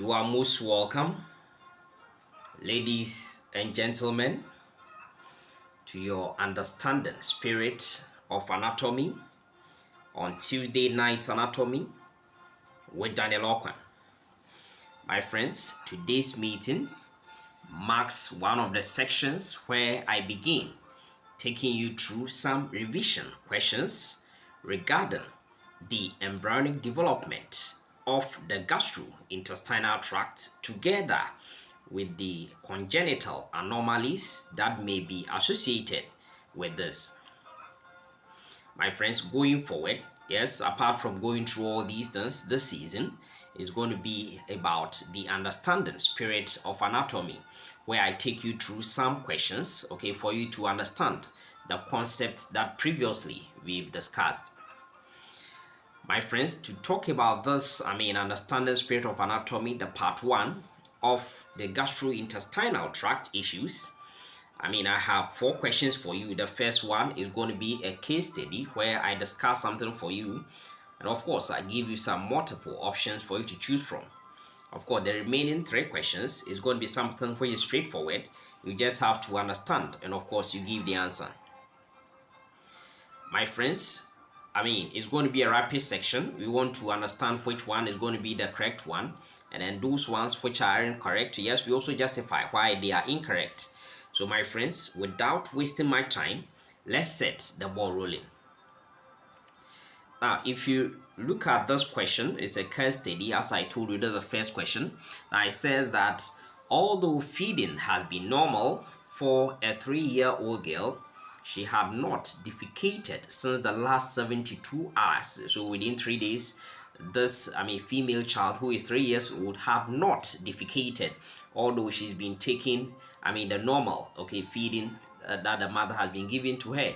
You are most welcome, ladies and gentlemen, to your understanding spirit of anatomy on Tuesday Night Anatomy with Daniel Okwan. My friends, today's meeting marks one of the sections where I begin taking you through some revision questions regarding the embryonic development of the gastrointestinal tract together with the congenital anomalies that may be associated with this. My friends, going forward, yes, apart from going through all these things, this season is going to be about the understanding spirit of anatomy, where I take you through some questions, okay, for you to understand the concepts that previously we've discussed. My friends, to talk about this, understanding spirit of anatomy, the part one of the gastrointestinal tract issues. I have 4 questions for you. The first one is going to be a case study where I discuss something for you. And of course, I give you some multiple options for you to choose from. Of course, the remaining 3 questions is going to be something which is straightforward. You just have to understand. And of course, you give the answer. My friends, it's going to be a rapid section. We want to understand which one is going to be the correct one. And then those ones which are incorrect, yes, we also justify why they are incorrect. So my friends, without wasting my time, let's set the ball rolling. Now, if you look at this question, it's a case study. As I told you, there's the first question. Now, it says that although feeding has been normal for a 3-year-old girl, she had not defecated since the last 72 hours. So within 3 days, this female child who is 3 years old had not defecated, although she's been taking the normal feeding that the mother has been giving to her,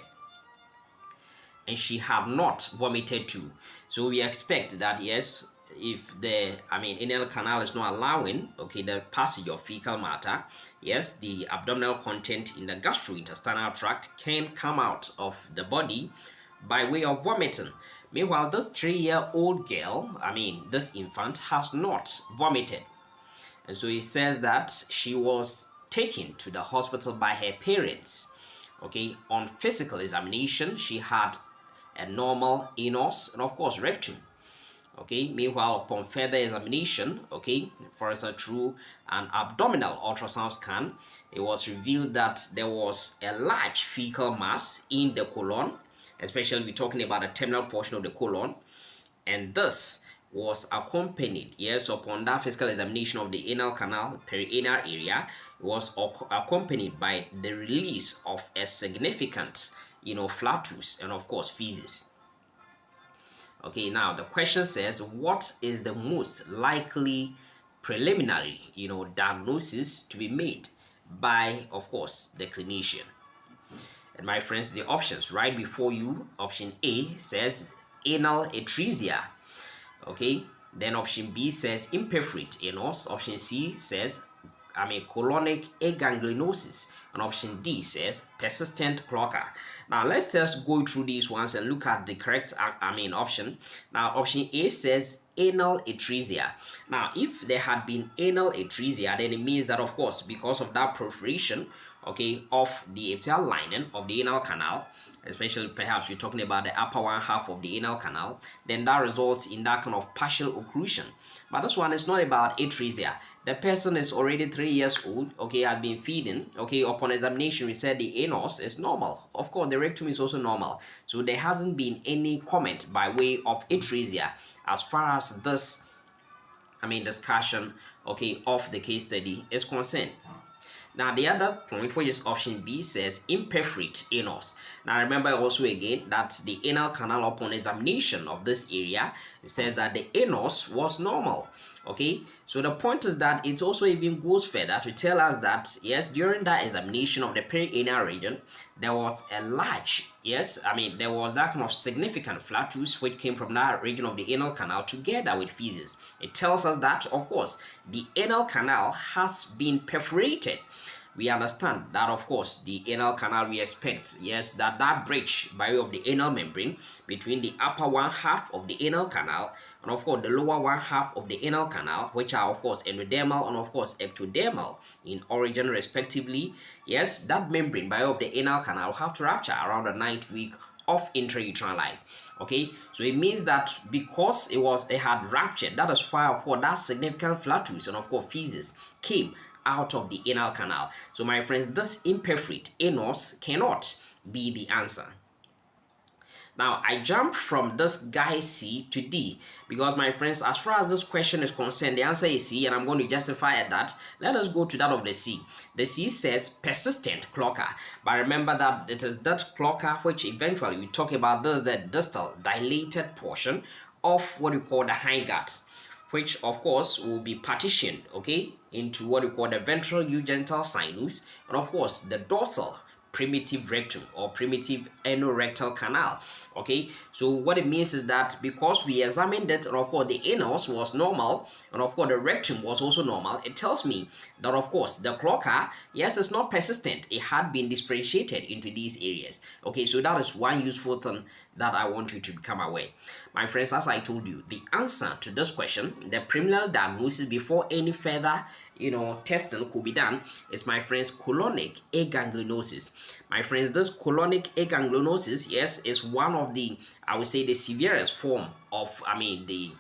and she had not vomited too. So we expect that yes, if the anal canal is not allowing the passage of fecal matter, yes, the abdominal content in the gastrointestinal tract can come out of the body by way of vomiting. Meanwhile, this 3-year-old girl, this infant, has not vomited. And so it says that she was taken to the hospital by her parents. On physical examination, she had a normal anus and of course rectum. Meanwhile, upon further examination, for instance, through an abdominal ultrasound scan, it was revealed that there was a large fecal mass in the colon, especially we're talking about the terminal portion of the colon, and this was accompanied, yes, upon that physical examination of the anal canal, perianal area, it was accompanied by the release of a significant, flatus and of course feces. Now the question says, what is the most likely preliminary, diagnosis to be made by, of course, the clinician? And my friends, the options right before you, option A says anal atresia. Then option B says imperforate anus. Option C says colonic aganglionosis, and option D says persistent cloaca. Now let us go through these ones and look at the correct option. Now option A says anal atresia. Now if there had been anal atresia, then it means that of course because of that perforation of the epithelial lining of the anal canal, especially perhaps you're talking about the upper one half of the anal canal, then that results in that kind of partial occlusion. But this one is not about atresia. The person is already 3 years old, has been feeding, upon examination we said the anus is normal. Of course, the rectum is also normal. So there hasn't been any comment by way of atresia as far as this, discussion, of the case study is concerned. Now the other point, which is option B, says imperforate anus. Now remember also again that the anal canal, upon examination of this area, it says that the anus was normal. So the point is that it also even goes further to tell us that yes, during that examination of the perianal region, there was a large, there was that kind of significant flatus which came from that region of the anal canal together with feces. It tells us that of course the anal canal has been perforated. We understand that of course the anal canal, we expect that breach by way of the anal membrane between the upper one half of the anal canal and of course the lower one half of the anal canal, which are of course endodermal and of course ectodermal in origin respectively. Yes, that membrane by way of the anal canal will have to rupture around the 9th week of intrauterine life. Okay, so it means that because it had ruptured, that is why of course that significant flatus and of course feces came out of the anal canal. So my friends, this imperforate anus cannot be the answer. Now, I jump from this guy C to D because, my friends, as far as this question is concerned, the answer is C, and I'm going to justify that. Let us go to that of the C. The C says persistent cloaca, but remember that it is that cloaca which eventually we talk about this, the distal dilated portion of what we call the hindgut, which of course will be partitioned, okay, into what we call the ventral eugenital sinus, and of course the dorsal primitive rectum or primitive anorectal canal. Okay, so what it means is that because we examined it and of course the anus was normal and of course the rectum was also normal, it tells me that of course the cloaca, yes, it's not persistent, it had been differentiated into these areas. Okay, so that is one useful thing that I want you to become aware. My friends, as I told you, the answer to this question, the preliminary diagnosis before any further testing could be done, is, my friends, colonic aganglionosis. My friends, this colonic aganglionosis, yes, is one of the, I would say, the severest form of, the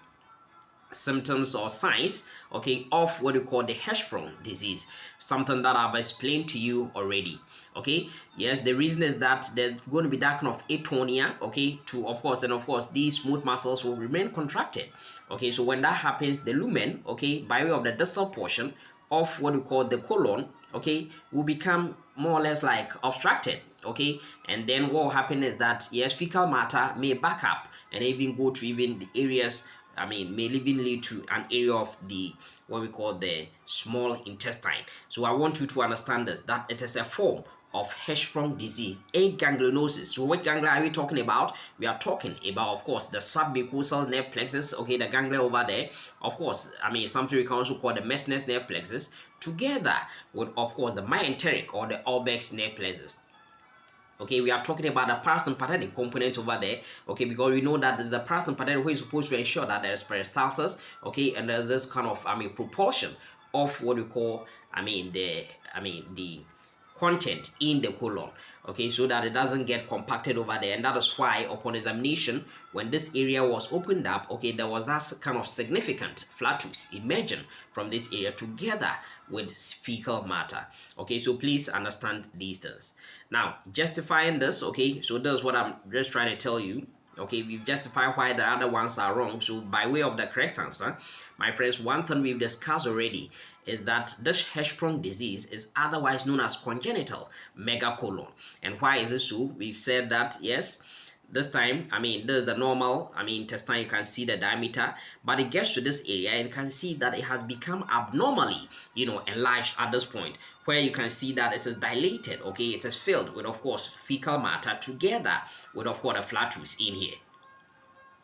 symptoms or signs, okay, of what we call the Hirschsprung disease, something that I've explained to you already. Okay, yes, the reason is that there's going to be that kind of atonia, okay, to of course these smooth muscles will remain contracted. Okay, so when that happens, the lumen, okay, by way of the distal portion of what we call the colon, okay, will become more or less like obstructed. Okay, and then what will happen is that, yes, fecal matter may back up and even go to even the areas, may even lead to an area of the what we call the small intestine. So I want you to understand this, that it is a form of Hirschsprung disease, aganglionosis. So what ganglia are we talking about? We are talking about, of course, the submucosal nerve plexus, okay, the ganglia over there. Of course, something we can also call the Meissner's nerve plexus, together with, of course, the myenteric or the Urbach's nerve plexus. Okay, we are talking about the parasympathetic component over there, okay, because we know that there's the parasympathetic which is supposed to ensure that there's peristalsis, okay, and there's this kind of, proportion of what we call, the content in the colon, okay, so that it doesn't get compacted over there. And that is why upon examination, when this area was opened up, okay, there was that kind of significant flatus emerging from this area together with fecal matter. Okay, so please understand these things. Now, justifying this, okay, so that's what I'm just trying to tell you. Okay, we've justified why the other ones are wrong. So by way of the correct answer, my friends, one thing we've discussed already is that this Hirschsprung disease is otherwise known as congenital megacolon. And why is this so? We've said that, yes, this time, this is the normal, intestine, you can see the diameter, but it gets to this area and you can see that it has become abnormally, enlarged at this point, where you can see that it is dilated, okay, it is filled with, of course, fecal matter together with, of course, a flatus in here.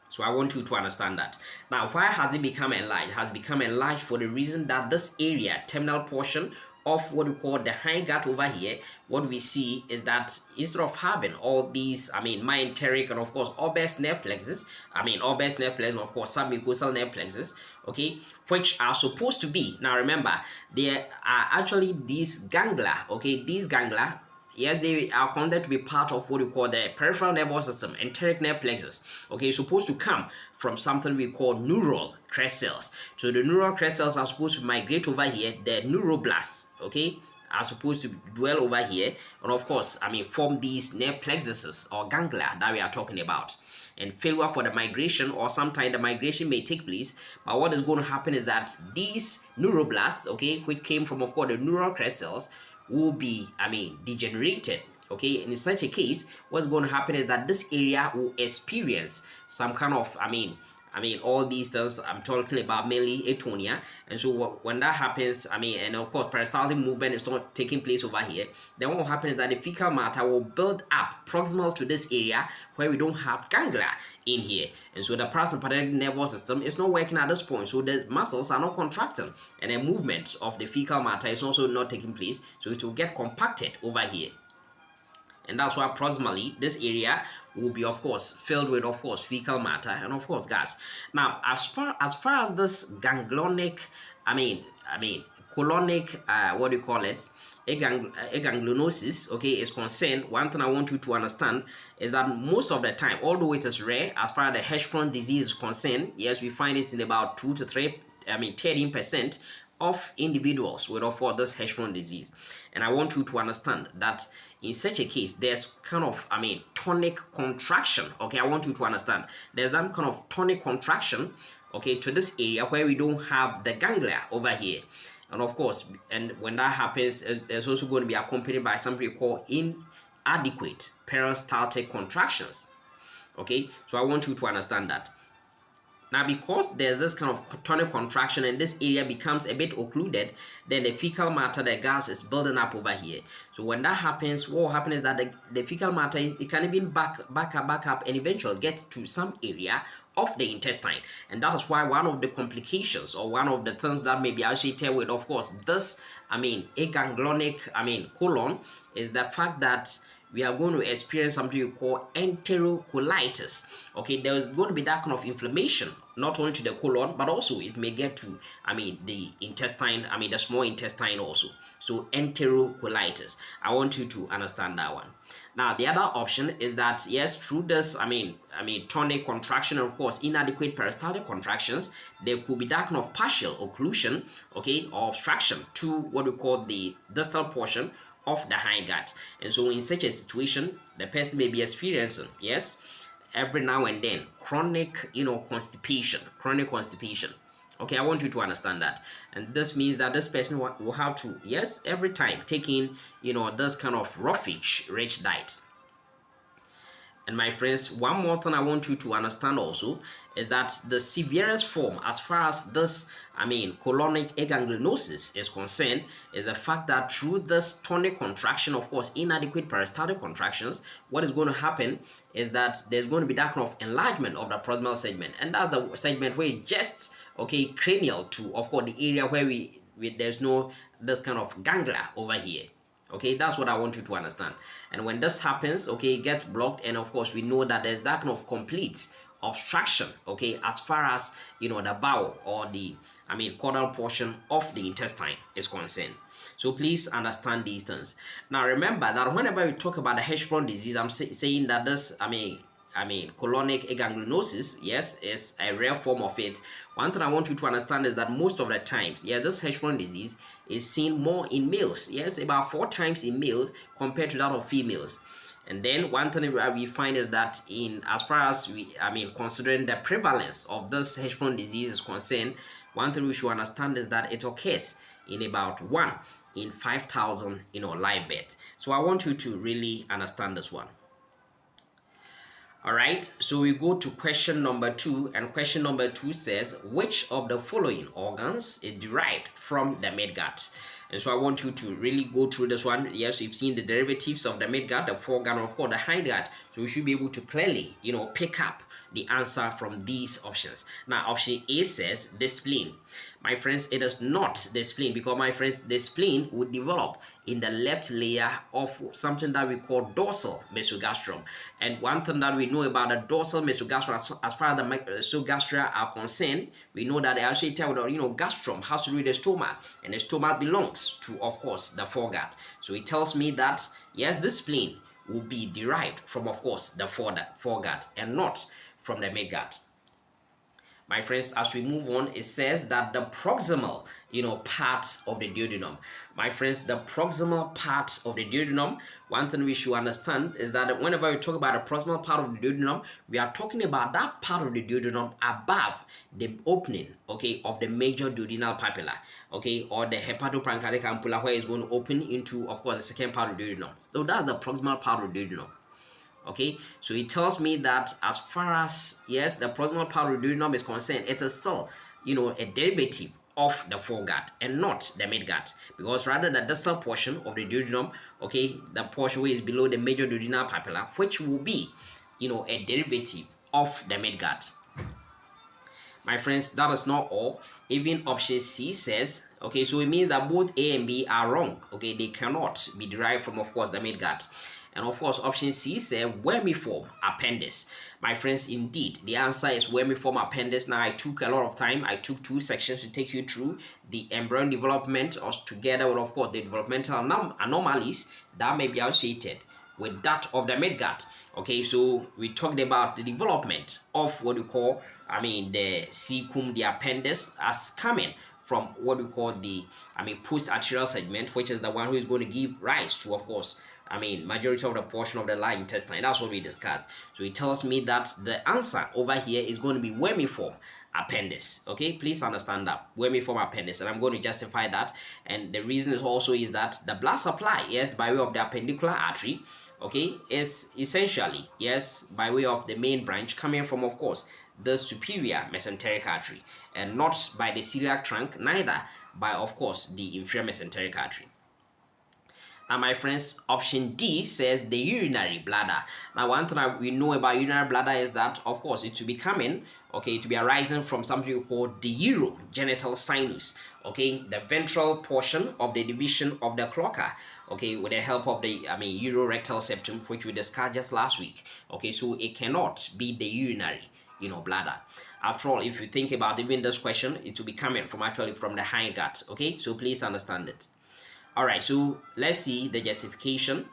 So I want you to understand that. Now, why has it become enlarged? It has become enlarged for the reason that this area, terminal portion of what we call the hindgut over here, what we see is that instead of having all these, myenteric and of course Urbach's nerve plexus, Urbach's nerve plexus and of course submucosal nerve plexus, okay, which are supposed to be, now remember, there are actually these ganglia, okay, these ganglia, yes, they are considered to be part of what we call the peripheral nervous system, enteric nerve plexus. Okay, supposed to come from something we call neural crest cells. So the neural crest cells are supposed to migrate over here. The neuroblasts, okay, are supposed to dwell over here, and of course, form these nerve plexuses or ganglia that we are talking about. And failure for the migration, or sometimes the migration may take place, but what is going to happen is that these neuroblasts, okay, which came from, of course, the neural crest cells, will be, degenerated. Okay, and in such a case, what's going to happen is that this area will experience some kind of, all these things I'm talking about, mainly atonia. And so when that happens, and of course peristaltic movement is not taking place over here, then what will happen is that the fecal matter will build up proximal to this area where we don't have ganglia in here. And so the parasympathetic nervous system is not working at this point. So the muscles are not contracting, and the movement of the fecal matter is also not taking place. So it will get compacted over here. And that's why proximally this area will be of course filled with of course fecal matter and of course gas. Now as far as this ganglionic, I mean colonic, what do you call it, aganglionosis, okay, is concerned, one thing I want you to understand is that most of the time, although it is rare as far as the Hirschsprung disease is concerned, yes, we find it in about 2 to 3, 13% of individuals with of course this Hirschsprung disease. And I want you to understand that in such a case, there's kind of, tonic contraction. Okay, I want you to understand there's that kind of tonic contraction, okay, to this area where we don't have the ganglia over here. And of course, and when that happens, there's also going to be accompanied by something we call inadequate peristaltic contractions. Okay, so I want you to understand that. Now, because there's this kind of tonic contraction and this area becomes a bit occluded, then the fecal matter, the gas is building up over here. So when that happens, what will happen is that the fecal matter, it can even back up and eventually get to some area of the intestine. And that is why one of the complications or one of the things that may be associated with, of course, this, aganglionic, colon, is the fact that we are going to experience something we call enterocolitis. Okay, there is going to be that kind of inflammation, not only to the colon, but also it may get to, the intestine, the small intestine also. So enterocolitis. I want you to understand that one. Now, the other option is that, yes, through this, tonic contraction, and of course, inadequate peristaltic contractions, there could be that kind of partial occlusion, okay, or obstruction to what we call the distal portion of the hindgut. And so in such a situation, the person may be experiencing, yes, every now and then, chronic, constipation. Okay, I want you to understand that. And this means that this person will have to, yes, every time taking, this kind of roughage rich diet. And my friends, one more thing I want you to understand also is that the severest form as far as this, colonic aganglionosis is concerned, is the fact that through this tonic contraction, of course, inadequate peristaltic contractions, what is going to happen is that there's going to be that kind of enlargement of the proximal segment. And that's the segment where it just, okay, cranial to, of course, the area where there's no, this kind of ganglia over here. Okay, that's what I want you to understand. And when this happens, okay, it gets blocked, and of course we know that there's that kind of complete obstruction, okay, as far as the bowel or the caudal portion of the intestine is concerned. So please understand these things. Now remember that whenever we talk about the Hirschsprung disease, I'm saying that this colonic aganglionosis, yes, is a rare form of it. One thing I want you to understand is that most of the times, yeah, this Hirschsprung disease is seen more in males, yes, about 4 times in males compared to that of females. And then one thing we find is that as far as considering the prevalence of this Hirschsprung disease is concerned, one thing we should understand is that it occurs in about 1 in 5,000, live birth. So I want you to really understand this one. All right, so we go to question number 2, and question number 2 says, which of the following organs is derived from the midgut? And so I want you to really go through this one. Yes, we've seen the derivatives of the midgut, the foregut, of course, the hindgut. So we should be able to clearly, pick up the answer from these options. Now, option A says the spleen. My friends, it is not the spleen, because my friends, the spleen would develop in the left layer of something that we call dorsal mesogastrum. And one thing that we know about the dorsal mesogastrum, as far as the mesogastria are concerned, we know that they actually tell that gastrum has to do with the stomach, and the stomach belongs to, of course, the foregut. So it tells me that yes, the spleen will be derived from, of course, the foregut and not from the midgut. My friends, as we move on, it says that the proximal, part of the duodenum. My friends, the proximal part of the duodenum, one thing we should understand is that whenever we talk about the proximal part of the duodenum, we are talking about that part of the duodenum above the opening, okay, of the major duodenal papilla, okay, or the hepatopancreatic ampulla, where it's going to open into, of course, the second part of the duodenum. So that's the proximal part of the duodenum. Okay, so it tells me that as far as, yes, the proximal part of the duodenum is concerned, it is still, a derivative of the foregut and not the midgut, because rather the distal portion of the duodenum, okay, the portion which is below the major duodenal papilla, which will be, a derivative of the midgut. My friends, that is not all. Even option C says, okay, so it means that both A and B are wrong. Okay, they cannot be derived from, of course, the midgut. And of course, option C says vermiform appendix. My friends, indeed, the answer is vermiform appendix. Now, I took a lot of time. I took 2 sections to take you through the embryo development, or together with, of course, the developmental anomalies that may be associated with that of the midgut. Okay, so we talked about the development of what we call, the cecum, the appendix, as coming from what we call the, post-arterial segment, which is the one who is going to give rise to, of course, majority of the portion of the large intestine. That's what we discussed. So it tells me that the answer over here is going to be vermiform appendix. Okay, please understand that vermiform appendix, and I'm going to justify that. And the reason is also is that the blood supply, yes, by way of the appendicular artery, okay, is essentially, yes, by way of the main branch coming from, of course, the superior mesenteric artery, and not by the celiac trunk, neither by, of course, the inferior mesenteric artery. And my friends, option D says the urinary bladder. Now, one thing we know about urinary bladder is that, of course, it will be coming, okay, to be arising from something we call the urogenital sinus, okay, the ventral portion of the division of the cloaca, okay, with the help of the, urorectal septum, which we discussed just last week, okay, so it cannot be the urinary, bladder. After all, if you think about even this question, it will be coming from actually from the hindgut, okay, so please understand it. All right, so let's see the justification.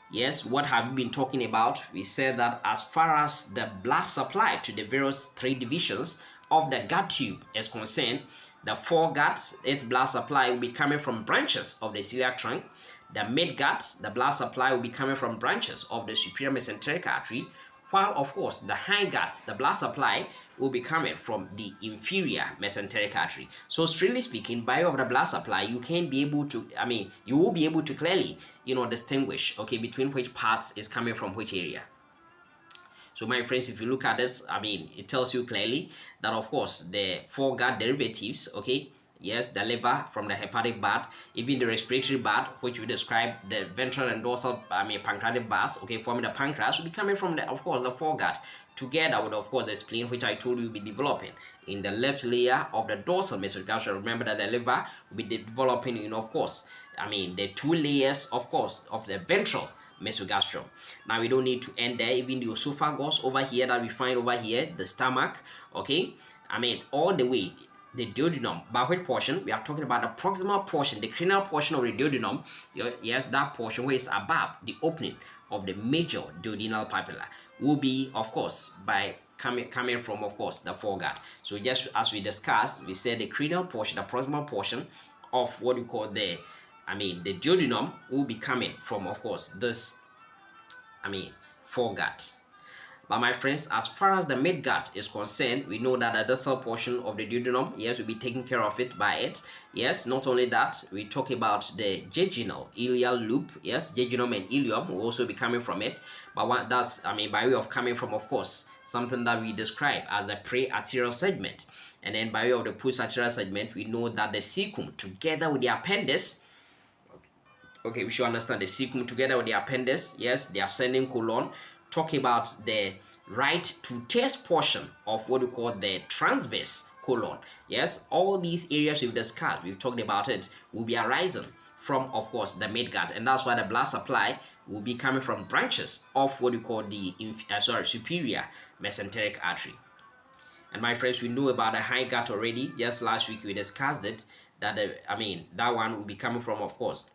Yes, what have we been talking about? We said that as far as the blood supply to the various 3 divisions of the gut tube is concerned, the foregut, its blood supply will be coming from branches of the celiac trunk. The midgut, the blood supply will be coming from branches of the superior mesenteric artery, while of course the hindgut, the blood supply will be coming from the inferior mesenteric artery. So strictly speaking, by way of the blood supply, you can be able to, you will be able to clearly, distinguish, okay, between which parts is coming from which area. So my friends, if you look at this, it tells you clearly that, of course, the foregut derivatives, okay, yes, the liver from the hepatic bud, even the respiratory bud, which we describe, the ventral and dorsal, pancreatic bars, okay, forming the pancreas, will be coming from the, of course, the foregut, together with, of course, the spleen, which I told you will be developing in the left layer of the dorsal mesogastrium. Remember that the liver will be developing in, of course, the 2 layers, of course, of the ventral mesogastrium. Now we don't need to end there. Even the esophagus over here that we find over here, the stomach, okay, all the way the duodenum, by which portion we are talking about, the proximal portion, the cranial portion of the duodenum, yes, that portion where it's above the opening of the major duodenal papilla will be, of course, by coming from, of course, the foregut. So just as we discussed, we said the cranial portion, the proximal portion of what we call the duodenum will be coming from, of course, this foregut. But my friends, as far as the midgut is concerned, we know that the dorsal portion of the duodenum, yes, will be taken care of it by it. Yes, not only that, we talk about the jejunal ileal loop. Yes, jejunum and ileum will also be coming from it. But that's, by way of coming from, of course, something that we describe as the pre-arterial segment. And then by way of the post-arterial segment, we know that the cecum together with the appendix, okay, we should understand the cecum together with the appendix, yes, the ascending colon, talk about the right to test portion of what we call the transverse colon. Yes, all these areas we've discussed, we've talked about it, will be arising from, of course, the midgut, and that's why the blood supply will be coming from branches of what we call the superior mesenteric artery. And my friends, we know about the hindgut already. Just last week we discussed it, that that one will be coming from, of course,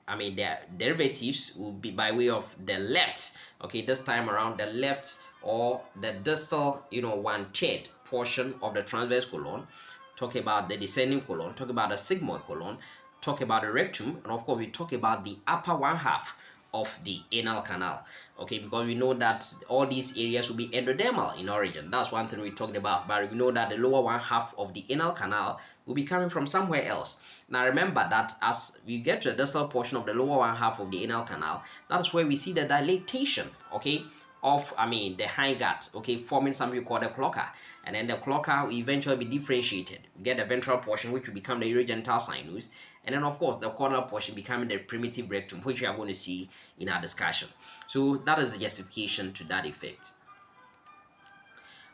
the derivatives will be by way of the left, okay, this time around the left, or the distal, 1/3 portion of the transverse colon. Talk about the descending colon, talk about the sigmoid colon, talk about the rectum, and of course we talk about the upper 1/2 of the anal canal, okay, because we know that all these areas will be endodermal in origin. That's one thing we talked about, but we know that the lower 1/2 of the anal canal will be coming from somewhere else. Now remember that as we get to the distal portion of the lower 1/2 of the anal canal, that's where we see the dilatation, okay, of the hindgut, okay, forming something called the cloaca, and then the cloaca will eventually be differentiated. We get the ventral portion, which will become the urogenital sinus, and then of course the caudal portion becoming the primitive rectum, which we are going to see in our discussion. So that is the justification to that effect.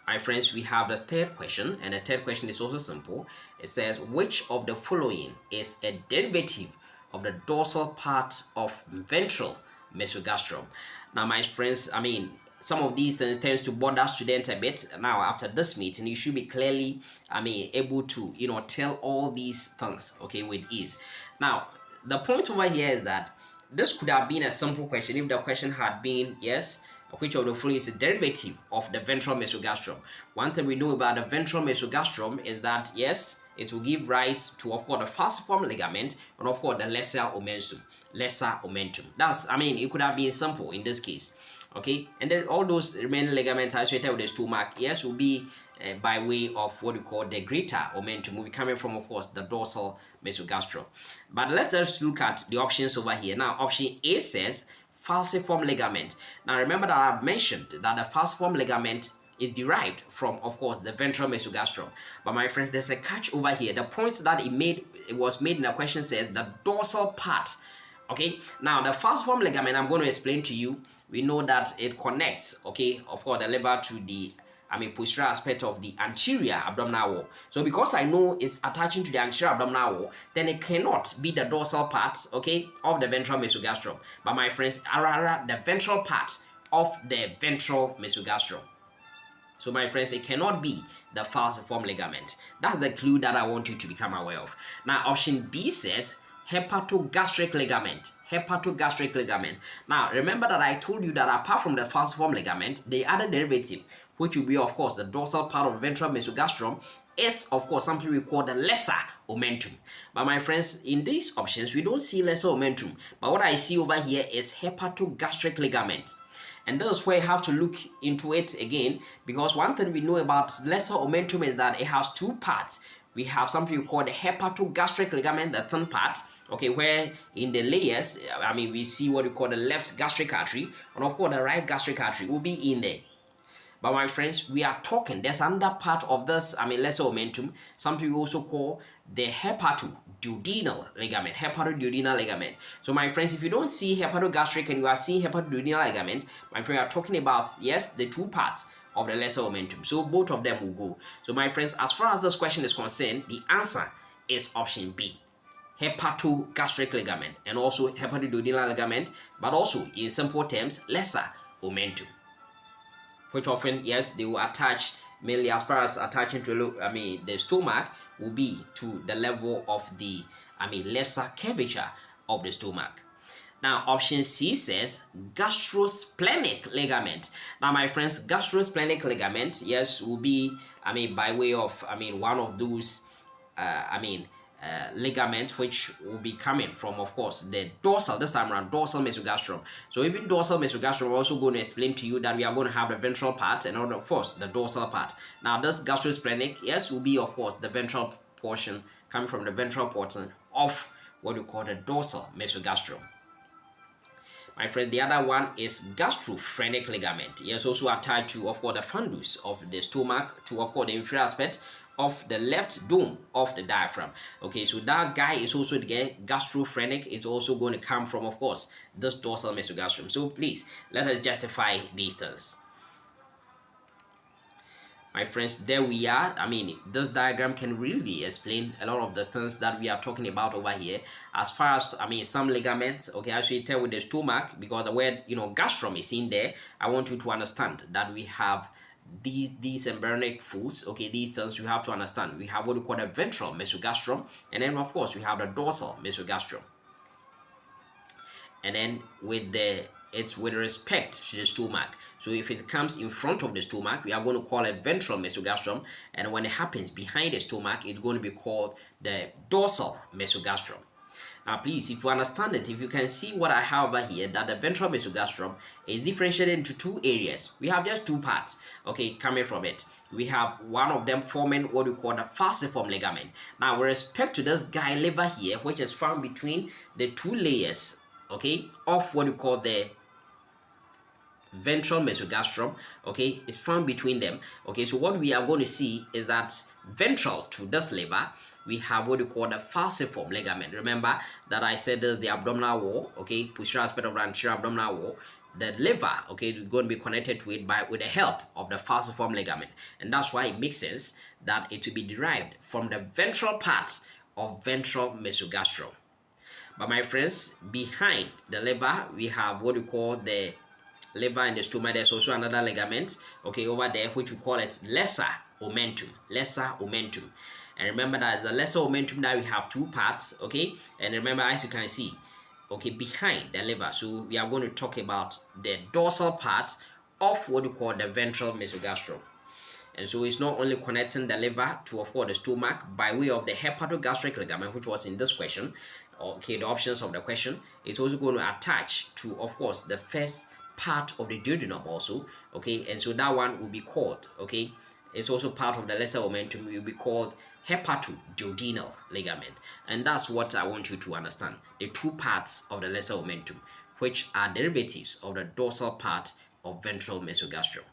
my friends, we have the third question, and the third question is also simple. It says, which of the following is a derivative of the dorsal part of ventral mesogastrum? Now, my friends, some of these things tends to bother students a bit. Now, after this meeting, you should be clearly, able to, tell all these things, okay, with ease. Now, the point over here is that this could have been a simple question if the question had been, yes, which of the following is a derivative of the ventral mesogastrum. One thing we know about the ventral mesogastrum is that, yes, it will give rise to, of course, the falciform ligament and, of course, the lesser omentum. That's, it could have been simple in this case. Okay, and then all those remaining ligaments associated with the stomach, yes, will be by way of what we call the greater omentum, will be coming from, of course, the dorsal mesogastrum. But let's just look at the options over here. Now, option A says falciform ligament. Now, remember that I've mentioned that the falciform ligament is derived from, of course, the ventral mesogastrum. But my friends, there's a catch over here. The point that it was made in the question says the dorsal part. Okay, now the falciform ligament, I'm going to explain to you. We know that it connects, okay, of course, the liver to the posterior aspect of the anterior abdominal wall. So because I know it's attaching to the anterior abdominal wall, then it cannot be the dorsal part, okay, of the ventral mesogastrum. But my friends, rather the ventral part of the ventral mesogastrum. So my friends, it cannot be the falciform ligament. That's the clue that I want you to become aware of. Now, option B says hepatogastric ligament. Hepatogastric ligament. Now, remember that I told you that apart from the falciform ligament, the other derivative, which will be, of course, the dorsal part of ventral mesogastrum, is, of course, something we call the lesser omentum. But my friends, in these options, we don't see lesser omentum. But what I see over here is hepatogastric ligament. And that's where you have to look into it again, because one thing we know about lesser omentum is that it has two parts. We have something we call the hepatogastric ligament, the thin part, okay, where in the layers, we see what we call the left gastric artery, and of course the right gastric artery will be in there. But my friends, we are talking, there's another part of this, lesser omentum, something we also call the hepatoduodenal ligament. Hepatoduodenal ligament. So my friends, if you don't see hepatogastric and you are seeing hepatoduodenal ligament, my friend, we are talking about, yes, the two parts of the lesser omentum. So both of them will go. So my friends, as far as this question is concerned, the answer is option B. Hepatogastric ligament and also hepatoduodenal ligament, but also in simple terms, lesser omentum. Which often, yes, they will attach mainly as far as attaching to the stomach will be to the level of the lesser curvature of the stomach. Now, option C says gastrosplenic ligament. Now, my friends, gastrosplenic ligament, yes, will be by way of one of those ligaments which will be coming from, of course, the dorsal, this time around, dorsal mesogastrum. So even dorsal mesogastrum, we're also going to explain to you that we are going to have the ventral part and, of course, the dorsal part. Now, this gastrosplenic, yes, will be, of course, the ventral portion coming from the ventral portion of what we call the dorsal mesogastrum. My friend, the other one is gastrophrenic ligament. Yes, also attached to, of course, the fundus of the stomach to, of course, the inferior aspect of the left dome of the diaphragm. Okay, so that guy is also the gastrophrenic. It's also going to come from, of course, this dorsal mesogastrum. So please, let us justify these things. My friends, there we are. This diagram can really explain a lot of the things that we are talking about over here. As far as, some ligaments, okay, associated with the stomach, because the word, gastrum is in there. I want you to understand that we have these embryonic foods, okay, these things you have to understand. We have what we call the ventral mesogastrum, and then, of course, we have the dorsal mesogastrum. And then it's with respect to the stomach. So if it comes in front of the stomach, we are going to call it ventral mesogastrum, and when it happens behind the stomach, it's going to be called the dorsal mesogastrum. Now, please, if you understand it, if you can see what I have over here, that the ventral mesogastrum is differentiated into two areas. We have just two parts, okay, coming from it. We have one of them forming what we call the falciform ligament. Now, with respect to this guy liver here, which is found between the two layers, okay, of what we call the ventral mesogastrum, okay, is found between them. Okay, so what we are going to see is that ventral to this liver, we have what we call the falciform ligament. Remember that I said there's the abdominal wall, okay, posterior aspect of the anterior abdominal wall. the liver, okay, is going to be connected to it with the help of the falciform ligament. And that's why it makes sense that it will be derived from the ventral part of ventral mesogastrum. But my friends, behind the liver, we have what we call the liver and the stomach. There's also another ligament, okay, over there, which we call it lesser omentum. Lesser omentum. And remember that the lesser omentum that we have two parts, okay? And remember, as you can see, okay, behind the liver. So we are going to talk about the dorsal part of what we call the ventral mesogastrum. And so it's not only connecting the liver to, of course, the stomach by way of the hepatogastric ligament, which was in this question, okay, the options of the question. It's also going to attach to, of course, the first part of the duodenum also, okay, and so that one will be called, okay, it's also part of the lesser omentum, will be called hepatoduodenal ligament. And that's what I want you to understand, the two parts of the lesser omentum, which are derivatives of the dorsal part of ventral mesogastrum.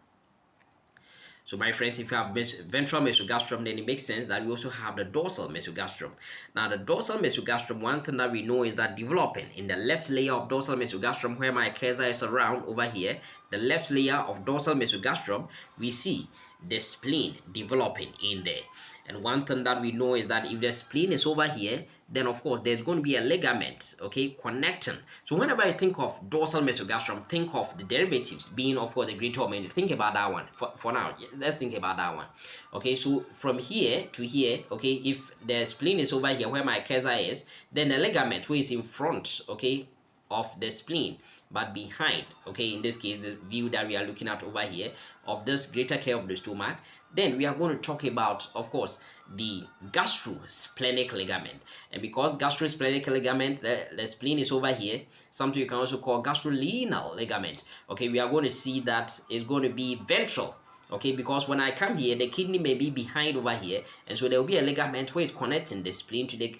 So my friends, if you have ventral mesogastrum, then it makes sense that we also have the dorsal mesogastrum. Now the dorsal mesogastrum, one thing that we know is that developing in the left layer of dorsal mesogastrum, where my cursor is around over here, the left layer of dorsal mesogastrum, we see the spleen developing in there. And one thing that we know is that if the spleen is over here, then of course there's going to be a ligament, okay, connecting. So whenever you think of dorsal mesogastrum, think of the derivatives being, of course, the greater omentum. Think about that one for now. Let's think about that one. Okay, so from here to here, okay, if the spleen is over here where my cursor is, then the ligament which is in front, okay, of the spleen, but behind, okay, in this case the view that we are looking at over here of this greater curve of the stomach, then we are going to talk about, of course, the gastrosplenic ligament. And because gastrosplenic ligament, the spleen is over here, something you can also call gastrorenal ligament, okay, we are going to see that it's going to be ventral, okay, because when I come here, the kidney may be behind over here, and so there will be a ligament where it's connecting the spleen to the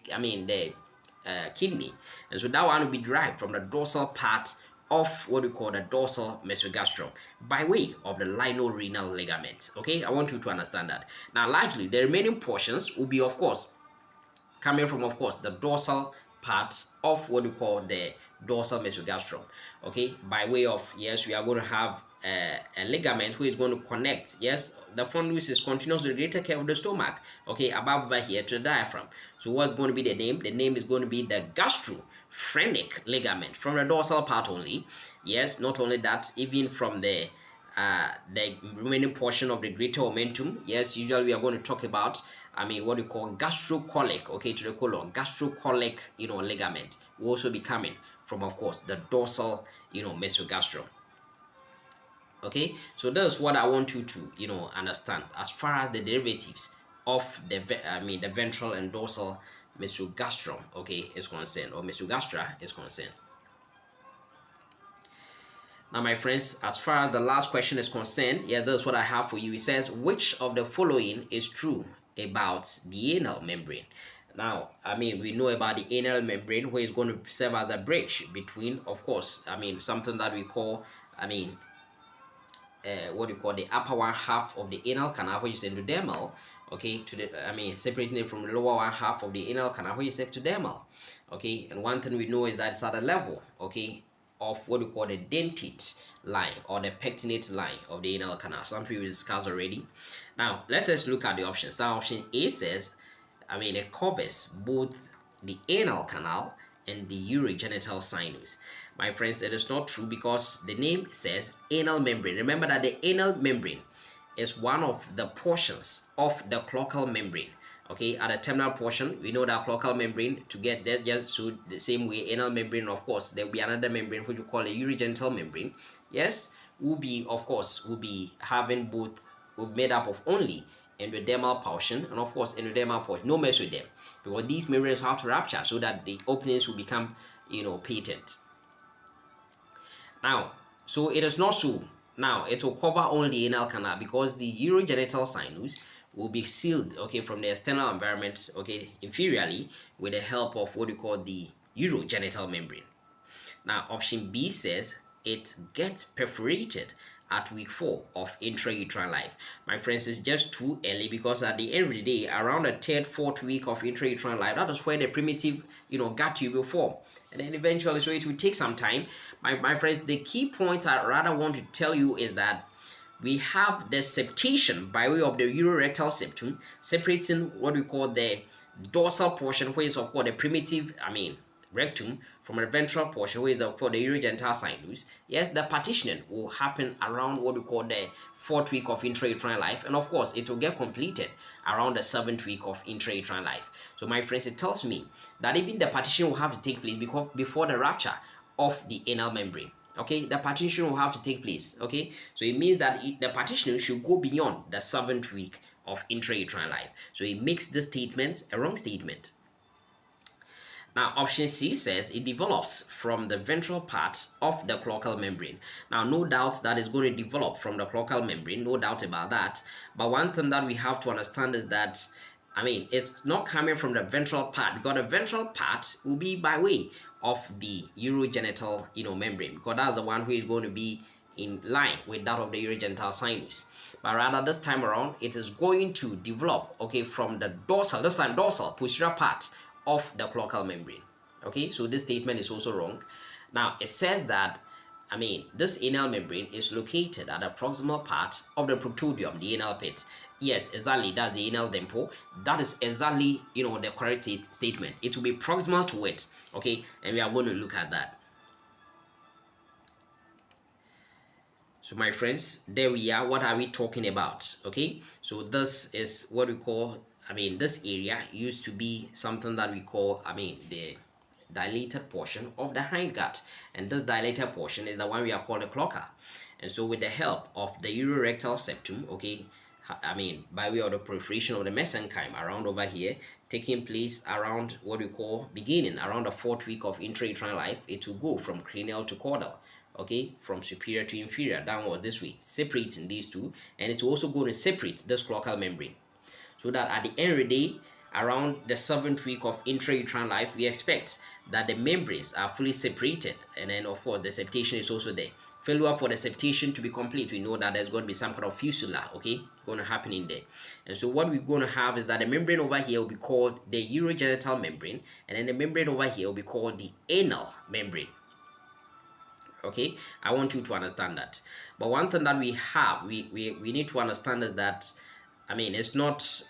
kidney, and so that one will be derived from the dorsal part of what we call the dorsal mesogastrum by way of the lienorenal ligament. Okay, I want you to understand that. Now, largely the remaining portions will be, of course, coming from, of course, the dorsal part of what we call the dorsal mesogastrum. Okay, by way of, yes, we are going to have a ligament which is going to connect, yes, the fundus is continuous to the greater curve of the stomach, okay, above over here to the diaphragm. So what's going to be the name? The name is going to be the gastrophrenic ligament from the dorsal part only. Yes, not only that, even from the remaining portion of the greater omentum, yes, usually we are going to talk about, what we call gastrocolic, okay, to the colon, gastrocolic, ligament will also be coming from, of course, the dorsal, mesogastrum. Okay, so that's what I want you to understand as far as the derivatives of the ventral and dorsal mesogastrum, okay, is concerned, or mesogastra is concerned. Now, my friends, as far as the last question is concerned, yeah, that's what I have for you. It says, which of the following is true about the anal membrane? Now, we know about the anal membrane, where it's going to serve as a bridge between, of course, something that we call, what do you call the upper one half of the anal canal, which is endodermal, okay, to the separating it from the lower one half of the anal canal, which is ectodermal, okay. And one thing we know is that it's at a level, okay, of what we call the dentate line or the pectinate line of the anal canal, something we discussed already. Now let us look at the options. Now option A says, it covers both the anal canal and the urogenital sinus. My friends, it is not true, because the name says anal membrane. Remember that the anal membrane is one of the portions of the cloacal membrane. Okay, at the terminal portion, we know that cloacal membrane, to get that, just so the same way, anal membrane, of course, there will be another membrane which we call a urogenital membrane. Yes, will be having both, will be made up of only endodermal portion and, of course, endodermal portion, no mesoderm, because these membranes have to rupture so that the openings will become, patent. Now, so it is not so. Now, it will cover only the anal canal, because the urogenital sinus will be sealed, okay, from the external environment, okay, inferiorly, with the help of what we call the urogenital membrane. Now, option B says it gets perforated at week 4 of intrauterine life. My friends, it's just too early, because at the end of the day, around the 3rd, 4th week of intrauterine life, that is where the primitive, gut tube will form. and then eventually, so it will take some time. My friends, the key point I rather want to tell you is that we have the septation by way of the urorectal septum separating what we call the dorsal portion, which is of course the primitive, rectum, from the ventral portion, which is for the urogenital sinus. Yes, the partitioning will happen around what we call the fourth week of intrauterine life, and of course it will get completed around the seventh week of intrauterine life. So my friends, it tells me that even the partition will have to take place before the rupture of the anal membrane. Okay, the partition will have to take place. Okay, so it means that the partition should go beyond the seventh week of intrauterine life. So it makes this statement a wrong statement. Now, option C says it develops from the ventral part of the cloacal membrane. Now, no doubt that is going to develop from the cloacal membrane, no doubt about that. But one thing that we have to understand is that, it's not coming from the ventral part, because the ventral part will be by way of the urogenital, membrane, because that's the one who is going to be in line with that of the urogenital sinus. But rather this time around, it is going to develop, okay, from the dorsal, this time dorsal, posterior part of the cloacal membrane. Okay, so this statement is also wrong. Now it says that this anal membrane is located at the proximal part of the proctodeum, the anal pit. Yes, exactly, that's the anal dimple. That is exactly the correct statement. It will be proximal to it. Okay, and we are going to look at that. So my friends, there we are. What are we talking about? Okay, so this is what we call, this area used to be something that we call, the dilated portion of the hindgut, and this dilated portion is the one we are called the cloaca. And so with the help of the urorectal septum, okay, by way of the proliferation of the mesenchyme around over here, taking place around what we call beginning around the fourth week of intrauterine life, it will go from cranial to caudal, okay, from superior to inferior downwards this way, separating these two, and it's also going to separate this cloacal membrane, so that at the end of the day, around the seventh week of intrauterine life, we expect that the membranes are fully separated, and then of course the septation is also there. Failure for the septation to be complete, we know that there's going to be some kind of fistula, okay, going to happen in there. And so what we're going to have is that the membrane over here will be called the urogenital membrane, and then the membrane over here will be called the anal membrane. Okay, I want you to understand that. But one thing that we have, we need to understand is that it's not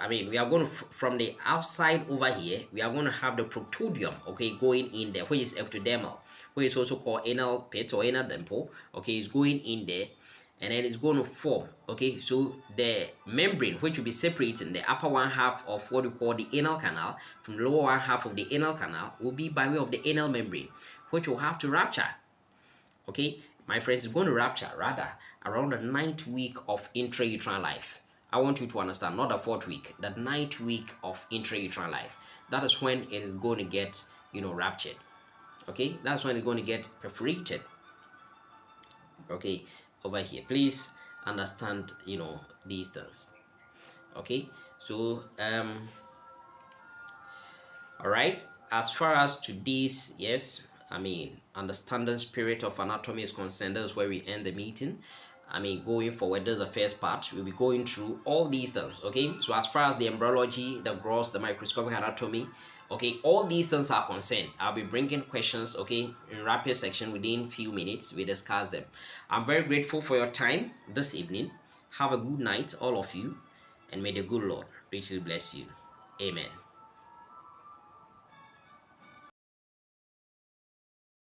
we are going to, from the outside over here, we are going to have the proctodeum, okay, going in there, which is ectodermal, which is also called anal pit or anal dimple, okay, is going in there, and then it's going to form, okay, so the membrane which will be separating the upper one half of what we call the anal canal from the lower one half of the anal canal will be by way of the anal membrane, which will have to rupture. Okay, my friends, it's going to rupture rather around the 9th week of intrauterine life. I want you to understand, not the 4th week, the 9th week of intrauterine life. That is when it is going to get, ruptured. Okay, that's when it's going to get perforated. Okay, over here, please understand, these things. Okay, so all right, as far as today's, yes, understanding spirit of anatomy is concerned, that's where we end the meeting. Going forward, there's the first part. We'll be going through all these things, okay? So as far as the embryology, the gross, the microscopic anatomy, okay, all these things are concerned, I'll be bringing questions, okay, in rapid section within few minutes. We discuss them. I'm very grateful for your time this evening. Have a good night, all of you, and may the good Lord richly bless you. Amen.